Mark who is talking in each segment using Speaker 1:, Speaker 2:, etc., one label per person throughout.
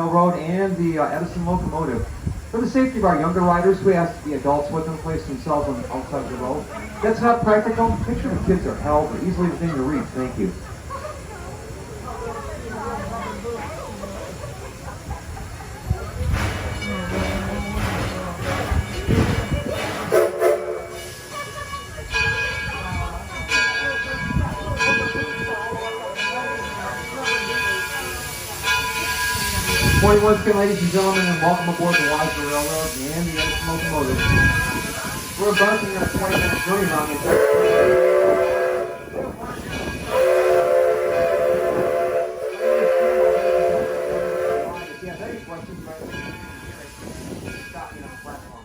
Speaker 1: Railroad and the Edison locomotive. For the safety of our younger riders, we ask the adults with them place themselves on the outside of the road. That's not practical. Make sure the kids are held or easily within your reach. Thank you. Morning once again, ladies and gentlemen, and welcome aboard the Wazoo Railroad and the Edison locomotive. We're embarking on a 20-minute journey around the If you have any questions, stop me on the platform.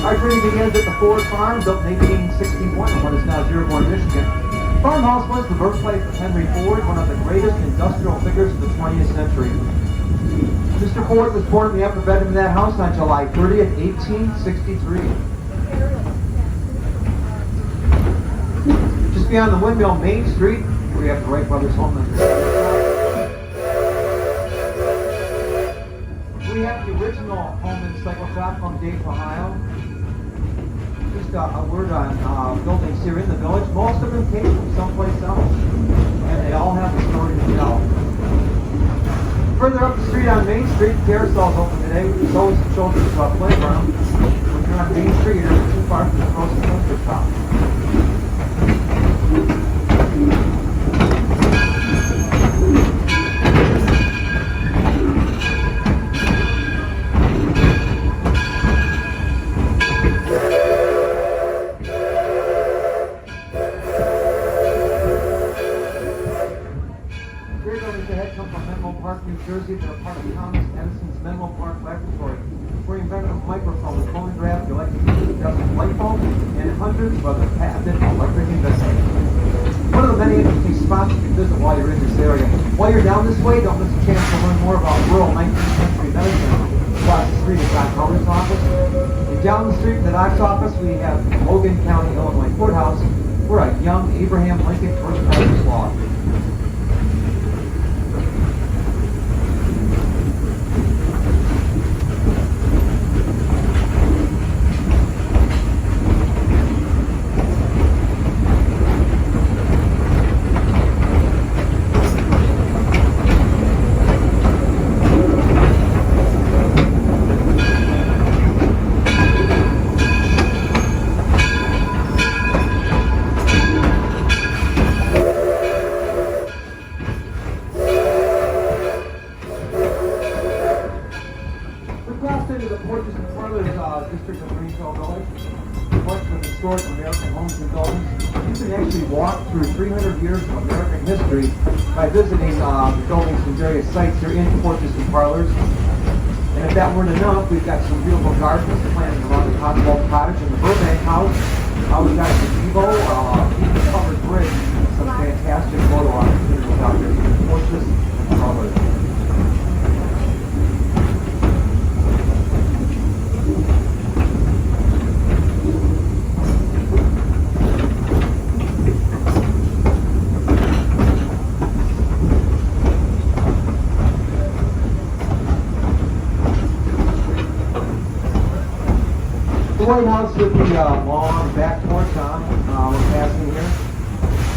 Speaker 1: Our journey begins at the Ford Farm, built in 1861 in what is now Dearborn, Michigan. Farmhouse was the birthplace of Henry Ford, one of the greatest industrial figures of the 20th century. Mr. Ford was born in the upper bedroom of that house on July 30th, 1863. Just beyond the windmill, Main Street, we have the Wright Brothers home. We have the original home and cycle shop from Dayton, Ohio. Just a word on buildings here in the village. Most of them came from someplace else, and they all have a story to tell. Further up the street on Main Street, carousel's open today. So is the children's playground. When you're on Main Street, you're too far from the frozen coaster shop. New Jersey, they're part of Thomas Edison's Menlo Park Laboratory, where he invented a microphone, phonograph, the electric light bulb, and hundreds of other patented electric inventions. One of the many interesting spots you can visit while you're in this area. While you're down this way, don't miss a chance to learn more about rural 19th century medicine. Across the street is Doc Howard's office. And down the street from the Doc's office, we have Logan County, Illinois Courthouse, where a young Abraham Lincoln first practiced law. District of Greenfield Village, collection of historic American homes and buildings. You can actually walk through 300 years of American history by visiting the buildings and various sites here in porches and parlors. And if that weren't enough, we've got some beautiful gardens planted around the Cotswold Cottage and the Burbank House. We've got a gazebo, even covered bridge, some fantastic photo opportunities out there in porches and parlors. The White House with the long back porch on, we're passing here.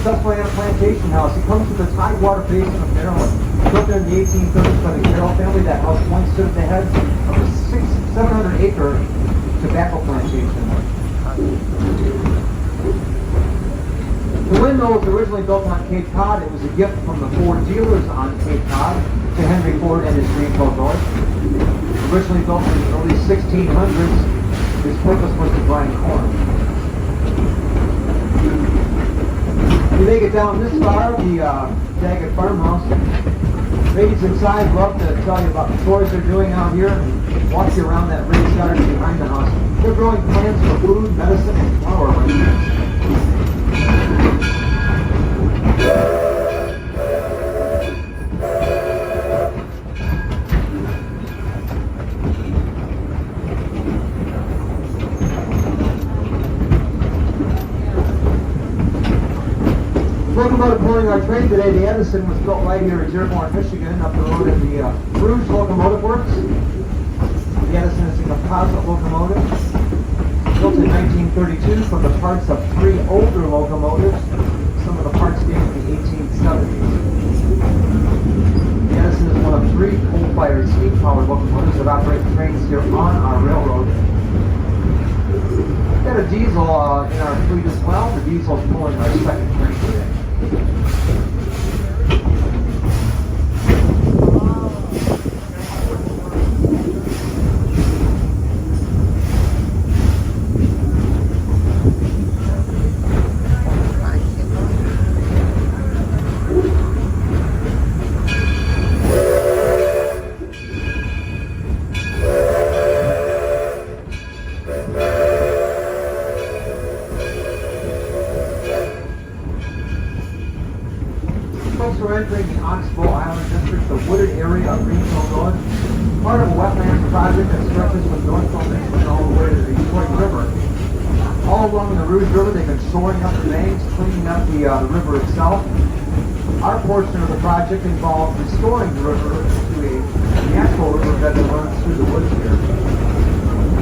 Speaker 1: Susquehanna Plantation House. It comes from the Tidewater Basin of Maryland. Built there in the 1830s by the Carroll family. That house once stood at the head of a 700-acre tobacco plantation. The windmill was originally built on Cape Cod. It was a gift from the Ford dealers on Cape Cod to Henry Ford and his Greenfield Village. Originally built in the early 1600s. His purpose was to grind corn. You make it down this far, the Daggett farmhouse. Ladies inside love to tell you about the chores they're doing out here and walk you around that raised garden behind the house. They're growing plants for food, medicine, and flower arrangements. Pulling our train today, the Edison was built right here in Dearborn, Michigan, up the road at the Rouge Locomotive Works. The Edison is a composite locomotive, built in 1932 from the parts of 3 older locomotives. Some of the parts date from the 1870s. The Edison is one of 3 coal-fired steam-powered locomotives that operate trains here on our railroad. We've got a diesel in our fleet as well. The diesel is pulling our second train today. We're entering the Oxbow Island District, the wooded area of Greenfield Village, part of a wetlands project that stretches from Northfield, Michigan all the way to the Detroit River. All along the Rouge River, they've been shoring up the banks, cleaning up the river itself. Our portion of the project involves restoring the river to a natural river bed that runs through the woods here.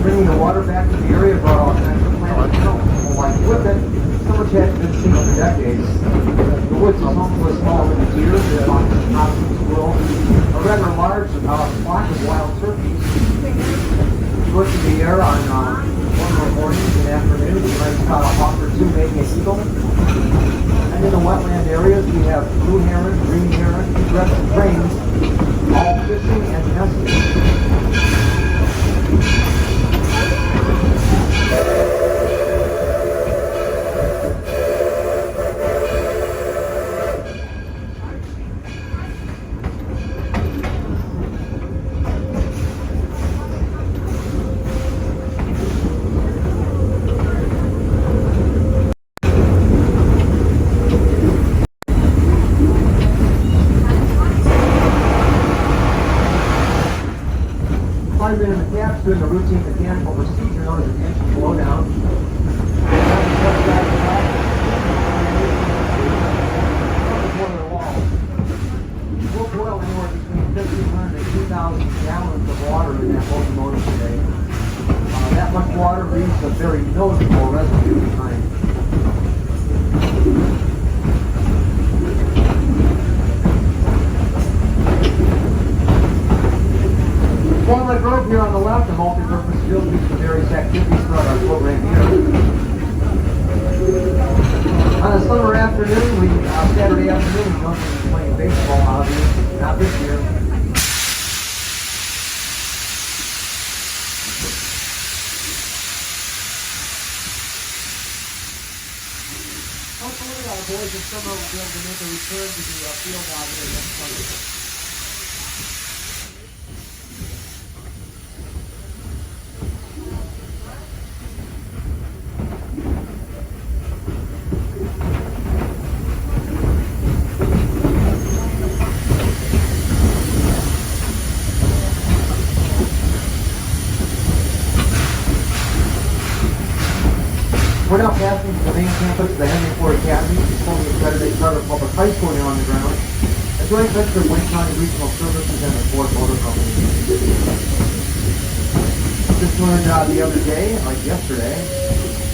Speaker 1: Bringing the water back to the area brought all kinds of plants and animals like with it. So much hasn't been seen for decades. The woods is home to a small little deer, the foxes, opossums, squirrels, a rather large flock of wild turkeys. You look in the air on warmer mornings and afternoons, you might spot a hawk or 2, maybe an eagle. And in the wetland areas, we have blue heron, green heron, egrets, and cranes, all fishing and nesting. Firemen in the cabs doing a routine mechanical procedure known as an engine blowdown. We'll boil anywhere between 1,500 and 2,000 gallons of water in that locomotive today. That much water leaves a very noticeable residue behind. Walnut Grove here on the left, a multi-purpose field used for various activities throughout our program here. On a summer afternoon, Saturday afternoon, we don't be playing baseball, obviously, not this year. Hopefully our boys and summer will be able to make a return to the field out here next Sunday. We're now passing to the main campus of the Henry Ford Academy, the fully accredited charter public high school here on the ground, a joint venture of Wayne County Regional Services and the Ford Motor Company. Just learned the other day, like yesterday,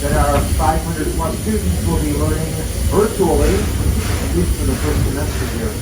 Speaker 1: that our 500 plus students will be learning virtually, at least for the first semester here.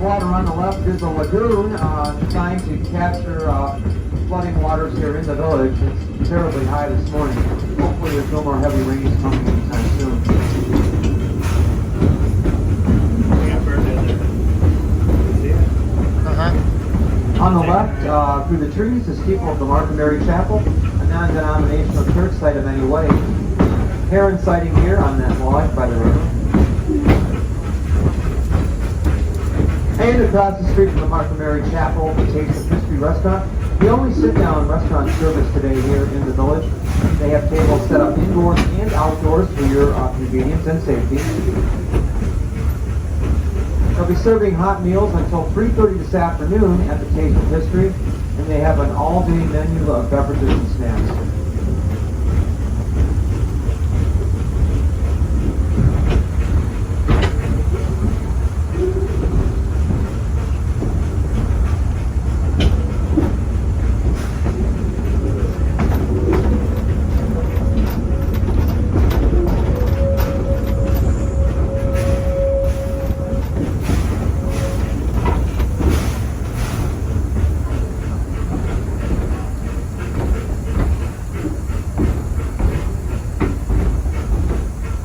Speaker 1: water on the left is a lagoon designed to capture flooding waters here in the village. It's terribly high this morning. Hopefully there's no more heavy rains coming anytime soon. On the left, through the trees, the steeple of the Martha Mary Chapel, a non-denominational church site of many ways. Heron sighting here on that log by the river. And across the street from the Martha Mary Chapel, the Taste of History restaurant. The only sit-down restaurant service today here in the village. They have tables set up indoors and outdoors for your convenience and safety. They'll be serving hot meals until 3:30 this afternoon at the Taste of History, and they have an all-day menu of beverages and snacks.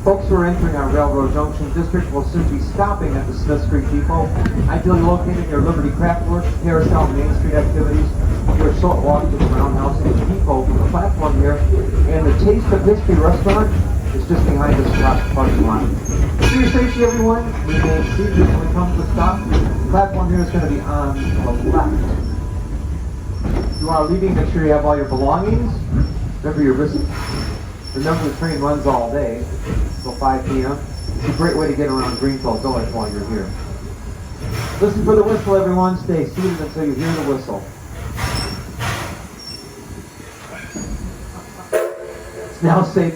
Speaker 1: Folks who are entering our Railroad Junction district will soon be stopping at the Smith Street Depot, ideally located near Liberty Craft Works, Carousel, Main Street activities. Your short walk to the Roundhouse and the Depot from the platform here, and the Taste of History restaurant is just behind this parking lot. For your safety, everyone, remain seated when we come to a stop. The platform here is going to be on the left. If you are leaving, make sure you have all your belongings. Remember your wrist. Remember the train runs all day until 5 p.m. It's a great way to get around Greenfield Village while you're here. Listen for the whistle, everyone. Stay seated until you hear the whistle. It's now safe.